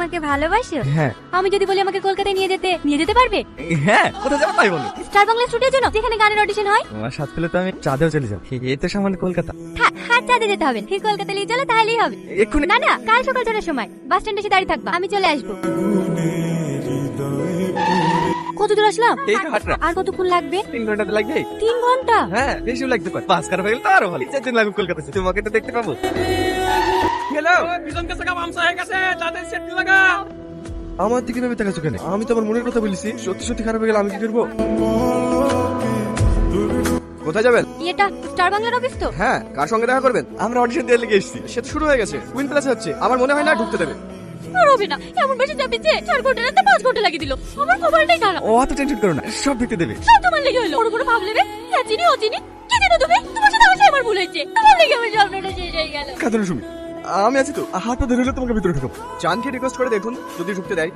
আমাকে ভালোবাসো? হ্যাঁ। আমি যদি বলি আমাকে কলকাতায় নিয়ে যেতে পারবে? হ্যাঁ, কোথায় যাবো তাই বলো। স্টার বাংলা স্টুডিওর জন্য, যেখানে গানের অডিশন হয়। তোমার সাথ পেলে তো আমি চাঁদেও চলে যাবো। এই তো সামান্য কলকাতা। হ্যাঁ, চাঁদে যেতে হবে। ঠিক কলকাতা নিয়ে চলো, তাহলেই হবে। এক্ষুনি? না না, কাল সকাল 6টার সময় বাস স্ট্যান্ডে এসে দাঁড়িয়ে থাকবা, আমি চলে আসবো। কত দূর আসলাম? এই তো হাটরা। আর কতক্ষণ লাগবে? 3 ঘন্টাতে লাগবে। 3 ঘন্টা? হ্যাঁ, বেশিও লাগতে পারে। 5 কাটা হয়ে গেলে তো আরো ভালো। 4 দিন লাগবে কলকাতা। তোমাকে তো দেখতে পাবো। হ্যালো। পিছন কাছে গামছা হয়ে গেছে, তাদের সেট লাগা। আমার দিকে ভেবে তাকাচ্ছ কেন? আমি তো আমার মনের কথা বলেছি। সত্যি সত্যি খারাপ হয়ে গেলে আমি কি করবো? কোথায় যাবেন? এটা স্টার বাংলার অফিস তো? হ্যাঁ, কার সঙ্গে দেখা করবেন? আমরা অডিশন দিয়ে লেগে এসেছি। সে তো শুরু হয়ে গেছে। কুইন প্লাস হচ্ছে। আমার মনে হয় না ঢুকতে দেবে। আর হবে না, এমন বেশি চাপি যে 4 ঘন্টা রাতে 5 ঘন্টা লাগিয়ে দিল। আমার খবরটাই খারাপ। ও অত টেনশন করো না, সব ঢুকতে দেবে। সব তোমার লেগে হলো। বড় ভাবলে রে, চিনি ও চিনি কি দিন তুমি? তোমার সাথে আমার ভুল হয়েছে। তোমার লেগে আমার স্বপ্নটা শেষ হয়ে গেল। কাঁদো সুমি, আমি আছি তো। হাতটা ধরে হলে তোমাকে ভিতরে ঢুকাবো। জানকে রিকোয়েস্ট করে দেখুন যদি ঢুকতে দেয়।